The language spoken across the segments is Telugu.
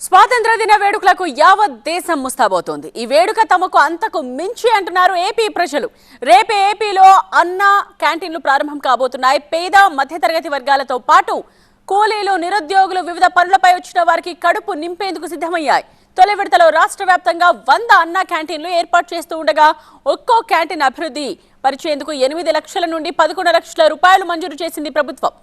స్వాతంత్ర దిన వేడుకలకు యావత్ దేశం ముస్తాబోతోంది. ఈ వేడుక తమకు అంతకు మించి అంటున్నారు ఏపీ ప్రజలు. రేపే ఏపీలో అన్న క్యాంటీన్లు ప్రారంభం కాబోతున్నాయి. పేద మధ్యతరగతి వర్గాలతో పాటు కూలీలు, నిరుద్యోగులు, వివిధ పనులపై వచ్చిన వారికి కడుపు నింపేందుకు సిద్ధమయ్యాయి. తొలి విడతలో రాష్ట్ర వ్యాప్తంగా 100 అన్న క్యాంటీన్లు ఏర్పాటు చేస్తూ ఉండగా ఒక్కో క్యాంటీన్ అభివృద్ధి పరిచేందుకు 8 లక్షల నుండి 11 లక్షల రూపాయలు మంజూరు చేసింది ప్రభుత్వం.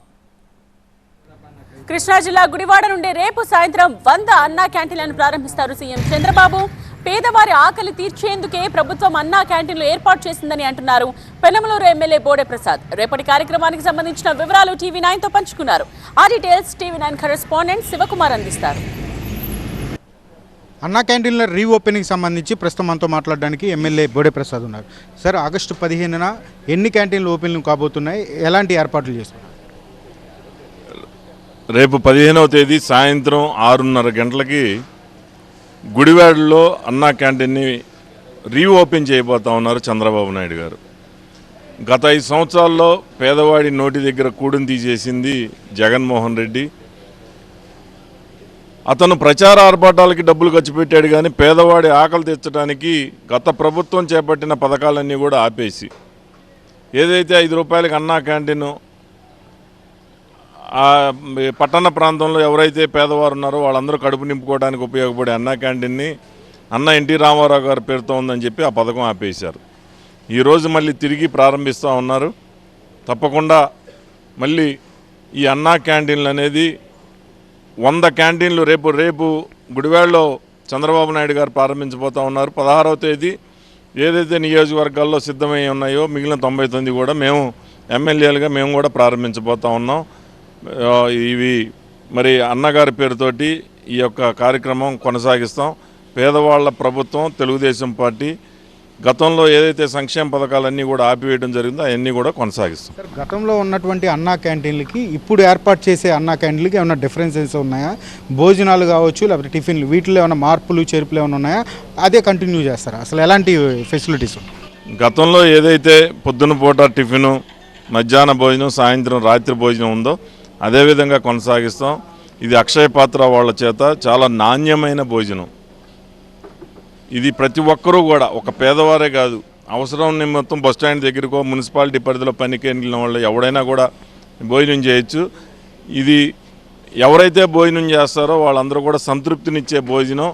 కృష్ణా జిల్లా గుడివాడ నుండి రేపు సాయంత్రం 100 అన్నా క్యాంటీన్లను ప్రారంభిస్తారు సీఎం చంద్రబాబు. పేదవారి ఆకలి తీర్చేందుకే ప్రభుత్వం అన్నా క్యాంటీన్లు ఏర్పాటు చేసిందని అంటున్నారు పెనమలూరు ఎమ్మెల్యే బోడే ప్రసాద్. రేపటి కార్యక్రమానికి సంబంధించిన వివరాలు టీవీ9తో పంచుకున్నారు. ఆ డీటెయిల్స్ టీవీ9 కరెస్పాండెంట్ శివకుమార్ అందిస్తారు. అన్నా క్యాంటీన్ల రీఓపెనింగ్ సంబంధించి ప్రస్తుతం మనతో మాట్లాడడానికి ఎమ్మెల్యే బోడే ప్రసాద్ ఉన్నారు. సార్, ఆగస్టు 15న ఎన్ని క్యాంటీన్లు ఓపెనింగ్ కాబోతున్నాయి, ఎలాంటి ఏర్పాట్లు చేస్తున్నారు? రేపు 15వ తేదీ సాయంత్రం 6:30 గంటలకి గుడివాడలో అన్నా క్యాంటీన్ని రీఓపెన్ చేయబోతా ఉన్నారు చంద్రబాబు నాయుడు గారు. గత 5 సంవత్సరాల్లో పేదవాడి నోటి దగ్గర కూడుని తీసేసింది జగన్మోహన్ రెడ్డి. అతను ప్రచార ఆర్భాటాలకి డబ్బులు ఖర్చు పెట్టాడు, కానీ పేదవాడి ఆకలి తీర్చడానికి గత ప్రభుత్వం చేపట్టిన పథకాలన్నీ కూడా ఆపేసి, ఏదైతే 5 రూపాయలకి అన్నా క్యాంటీను పట్టణ ప్రాంతంలో ఎవరైతే పేదవారు ఉన్నారో వాళ్ళందరూ కడుపు నింపుకోవడానికి ఉపయోగపడే అన్నా క్యాంటీన్ని అన్న ఎన్టీ రామారావు గారి పేరుతో ఉందని చెప్పి ఆ పథకం ఆపేశారు. ఈరోజు మళ్ళీ తిరిగి ప్రారంభిస్తూ ఉన్నారు. తప్పకుండా మళ్ళీ ఈ అన్నా క్యాంటీన్లు అనేది 100 క్యాంటీన్లు రేపు గుడివాడలో చంద్రబాబు నాయుడు గారు ప్రారంభించబోతూ ఉన్నారు. 16వ తేదీ ఏదైతే నియోజకవర్గాల్లో సిద్ధమై ఉన్నాయో మిగిలిన 99 కూడా మేము ఎమ్మెల్యేలుగా మేము కూడా ప్రారంభించబోతూ ఉన్నాం. ఇవి మరి అన్నగారి పేరుతోటి ఈ యొక్క కార్యక్రమం కొనసాగిస్తాం. పేదవాళ్ల ప్రభుత్వం తెలుగుదేశం పార్టీ గతంలో ఏదైతే సంక్షేమ పథకాలన్నీ కూడా ఆపివేయడం జరిగిందో అవన్నీ కూడా కొనసాగిస్తాం. సార్, గతంలో ఉన్నటువంటి అన్నా క్యాంటీన్లకి ఇప్పుడు ఏర్పాటు చేసే అన్నా క్యాంటీన్లకి ఏమైనా డిఫరెన్సెస్ ఉన్నాయా? భోజనాలు కావచ్చు, లేకపోతే టిఫిన్లు, వీటిలో ఏమైనా మార్పులు చేర్పులు ఏమైనా ఉన్నాయా? అదే కంటిన్యూ చేస్తారా? అసలు ఎలాంటి ఫెసిలిటీస్? గతంలో ఏదైతే పొద్దున పూట టిఫిను, మధ్యాహ్న భోజనం, సాయంత్రం రాత్రి భోజనం ఉందో అదేవిధంగా కొనసాగిస్తాం. ఇది అక్షయ పాత్ర వాళ్ళ చేత చాలా నాణ్యమైన భోజనం. ఇది ప్రతి ఒక్కరూ కూడా, ఒక పేదవారే కాదు, అవసరం నిమిత్తం బస్టాండ్ దగ్గరకో మున్సిపాలిటీ పరిధిలో పనికి వెళ్ళిన వాళ్ళు ఎవడైనా కూడా భోజనం చేయొచ్చు. ఇది ఎవరైతే భోజనం చేస్తారో వాళ్ళందరూ కూడా సంతృప్తినిచ్చే భోజనం,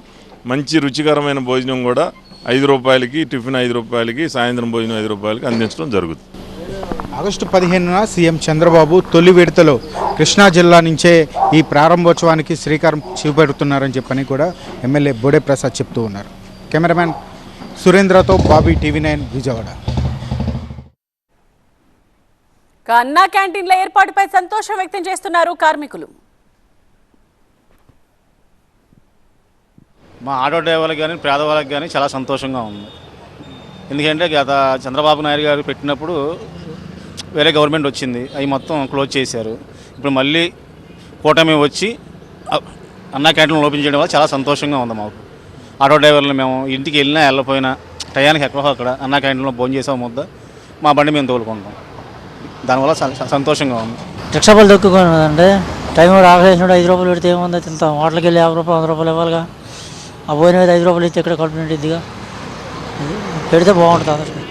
మంచి రుచికరమైన భోజనం కూడా 5 రూపాయలకి, టిఫిన్ 5 రూపాయలకి, సాయంత్రం భోజనం 5 రూపాయలకి అందించడం జరుగుతుంది. ఆగస్టు 15న సీఎం చంద్రబాబు తొలి విడతలో కృష్ణా జిల్లా నుంచే ఈ ప్రారంభోత్సవానికి శ్రీకారం చూపెడుతున్నారని చెప్పని కూడా ఎమ్మెల్యే బోడే ప్రసాద్ చెప్తూ ఉన్నారు. కెమెరామ్యాన్ సురేంద్రతో బాబీ, టీవీ9 విజయవాడ. అన్నా క్యాంటీన్ల ఏర్పాటుపై సంతోషం వ్యక్తం చేస్తున్నారు కార్మికులు. మా ఆటో డ్రైవర్లకు కానీ పేదవాళ్ళకి కానీ చాలా సంతోషంగా ఉంది. ఎందుకంటే గత చంద్రబాబు నాయుడు గారు పెట్టినప్పుడు వేరే గవర్నమెంట్ వచ్చింది, అవి మొత్తం క్లోజ్ చేశారు. ఇప్పుడు మళ్ళీ కూటమి వచ్చి అన్నా క్యాంటీన్లు ఓపెన్ చేయడం వల్ల చాలా సంతోషంగా ఉంది మాకు. ఆటో డ్రైవర్లు మేము ఇంటికి వెళ్ళినా వెళ్ళకపోయినా టయానికి ఎక్కడో అక్కడ అన్నా క్యాంటీన్లో భోజనం చేసాం ముద్ద మా బండి మేము తోలుకుంటాం. దానివల్ల సంతోషంగా ఉంది. రిక్షాలు దొక్కుకోండి, టైం కూడా ఆకలేసినప్పుడు 5 రూపాయలు పెడితే ఏముందో తింటాం. హోటల్కి వెళ్ళి 50 రూపాయలు 100 రూపాయలు ఇవ్వాలిగా. ఆ పోయిన 5 రూపాయలు ఇస్తే ఇక్కడ కడుపు నిండిద్దిగా, పెడితే బాగుంటుంది అందరికి.